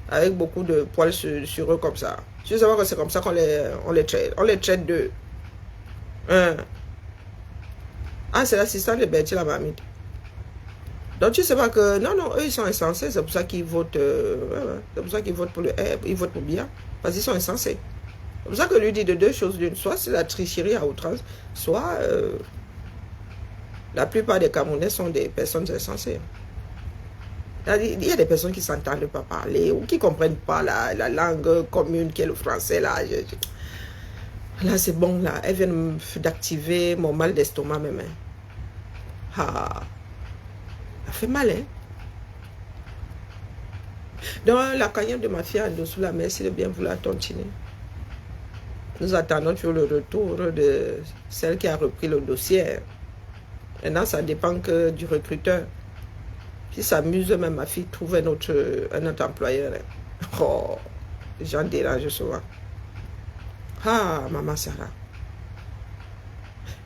S1: Avec beaucoup de poils sur eux comme ça. Tu sais que c'est comme ça qu'on les traite. On les traite d'eux. Ah, c'est l'assistant de Bertie la mamite. Donc tu sais pas que, non, eux ils sont insensés, c'est pour ça qu'ils votent, c'est pour ça qu'ils votent pour ils votent pour Biya, parce qu'ils sont insensés. C'est pour ça que lui dit de deux choses l'une, soit c'est la tricherie à outrance, soit la plupart des Camerounais sont des personnes insensées. Il y a des personnes qui ne s'entendent pas parler ou qui ne comprennent pas la langue commune qui est le français. Là c'est bon, là. Elles viennent d'activer mon mal d'estomac même. Ah, ça fait mal, hein. Dans la carrière de ma fille en dessous la merci de bien vouloir continuer. Nous attendons toujours le retour de celle qui a repris le dossier. Maintenant, ça dépend que du recruteur. Qui s'amuse, même ma fille trouve un autre employeur. Oh, j'en dérange souvent. Ah, maman Sarah.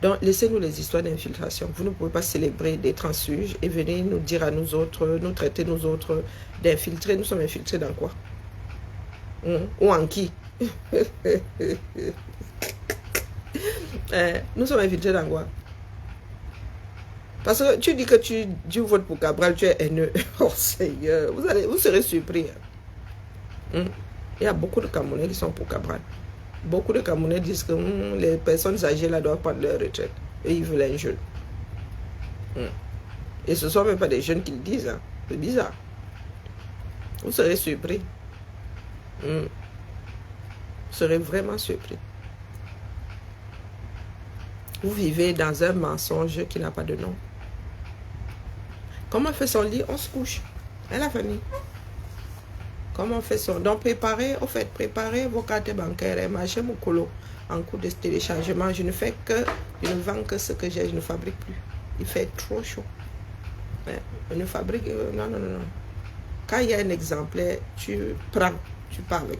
S1: Donc, laissez-nous les histoires d'infiltration. Vous ne pouvez pas célébrer des transfuges et venir nous dire à nous autres, nous traiter nous autres d'infiltrés. Nous sommes infiltrés dans quoi? Ou en qui? Nous sommes infiltrés dans quoi? Parce que tu dis que tu votes pour Cabral, tu es haineux. Oh Seigneur, vous serez surpris. Il y a beaucoup de Camerounais qui sont pour Cabral. Beaucoup de Camerounais disent que les personnes âgées là doivent prendre leur retraite. Et ils veulent un jeune. Et ce ne sont même pas des jeunes qui le disent. Hein. C'est bizarre. Vous serez surpris. Vous serez vraiment surpris. Vous vivez dans un mensonge qui n'a pas de nom. Comment on fait son lit? On se couche. Et la famille. Comment on fait son... Donc, préparez vos cartes bancaires et machin mon colo en cours de téléchargement. Je ne vends que ce que j'ai, je ne fabrique plus. Il fait trop chaud. Je ne fabrique... non. Quand il y a un exemplaire, tu prends, tu pars avec.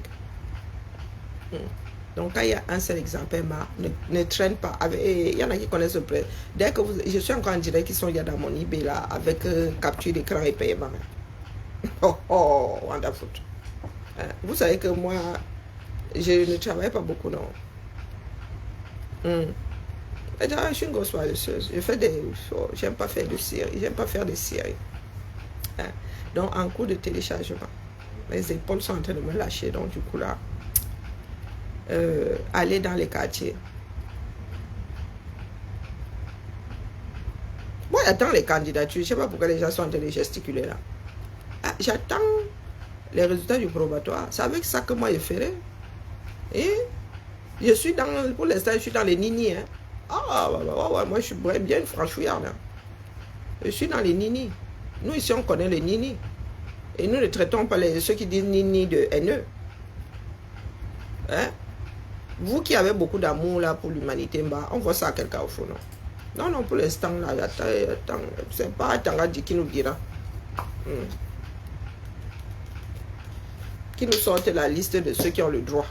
S1: Donc, quand il y a un seul exemplaire, ne traîne pas. Il y en a qui connaissent le prix. Dès que je suis encore en direct, qui sont il y a dans mon eBay là, avec capture d'écran et paiement. Oh, wonderful. Vous savez que moi, je ne travaille pas beaucoup, non. Je suis une grosse paresseuse. J'aime pas faire de séries. J'aime pas faire de séries. Donc, en cours de téléchargement, mes épaules sont en train de me lâcher. Donc, du coup, là, aller dans les quartiers. Moi, j'attends les candidatures. Je ne sais pas pourquoi les gens sont en train de gesticuler là. J'attends les résultats du probatoire. C'est avec ça que moi je ferai. Et je suis pour l'instant, je suis dans les nini. Hein. Moi je suis bien une franchouillarde. Hein. Je suis dans les nini. Nous ici, on connaît les nini. Et nous ne traitons pas ceux qui disent nini de haineux. Hein? Vous qui avez beaucoup d'amour là pour l'humanité, on voit ça à quelqu'un au fond, non? Non, pour l'instant, là, attends, c'est pas Tangadi qui nous dira. Qui nous sorte la liste de ceux qui ont le droit.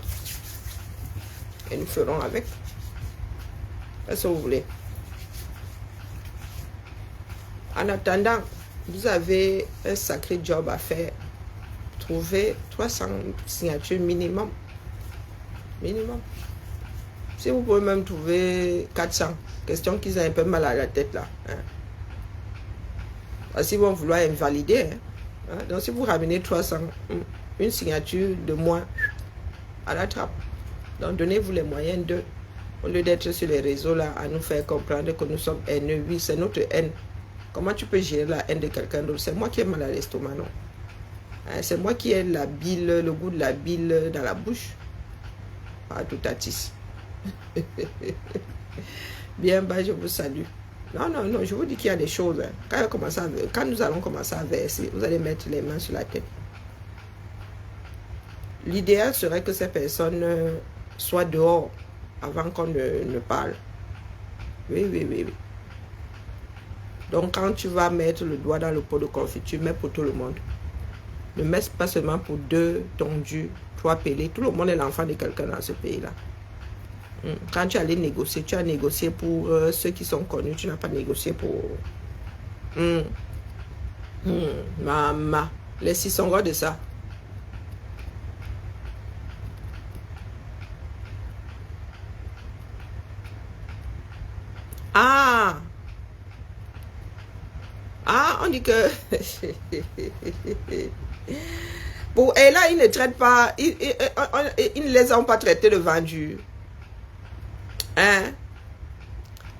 S1: Et nous ferons avec. Est-ce que vous voulez? En attendant, vous avez un sacré job à faire. Trouver 300 signatures minimum. Si vous pouvez même trouver 400, question qu'ils aient un peu mal à la tête là. Hein. Parce qu'ils vont vouloir invalider. Hein. Donc si vous ramenez 300, une signature de moins à la trappe. Donc donnez-vous les moyens de, au lieu d'être sur les réseaux là, à nous faire comprendre que nous sommes haineux. Oui, c'est notre haine. Comment tu peux gérer la haine de quelqu'un d'autre? C'est moi qui ai mal à l'estomac, non? Hein, c'est moi qui ai la bile, le goût de la bile dans la bouche. Ah, tout à tisse. Bien, je vous salue. Non, je vous dis qu'il y a des choses. Hein. Quand nous allons commencer à verser, vous allez mettre les mains sur la tête. L'idéal serait que ces personnes soient dehors avant qu'on ne parle. Oui. Donc, quand tu vas mettre le doigt dans le pot de confiture, mets pour tout le monde. Ne mets pas seulement pour 2 tondus, 3 pelés. Tout le monde est l'enfant de quelqu'un dans ce pays-là. Quand tu allais négocier, tu as négocié pour ceux qui sont connus. Tu n'as pas négocié pour... Maman, les 600 gars de ça. dit que... Bon, et là, ils ne traitent pas... Ils ne les ont pas traités de vendus. Hein?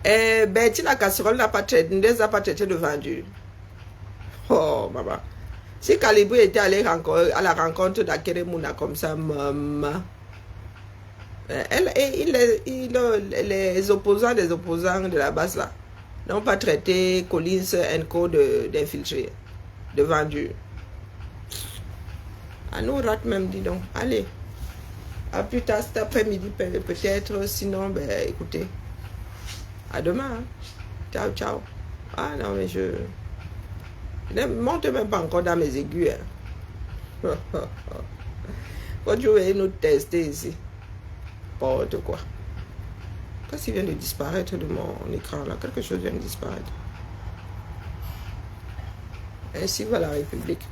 S1: Et Betty la casserole n'a pas traité, ne les a pas traités de vendus. Oh, maman. Si Calibri était allé à la rencontre d'Akeremuna comme ça, maman... les opposants des opposants de la base là n'ont pas traité Collins & Co d'infiltrés, de vendus. À nous rate même, dis donc. Allez, à plus tard cet après-midi peut-être, sinon, ben écoutez, à demain. Hein. Ciao, ciao. Ah non, mais je ne monte même pas encore dans mes aigus. Hein. Faut jouer nous tester ici. N'importe quoi. Qu'est-ce qui vient de disparaître de mon écran là? Quelque chose vient de disparaître. Ainsi va la République.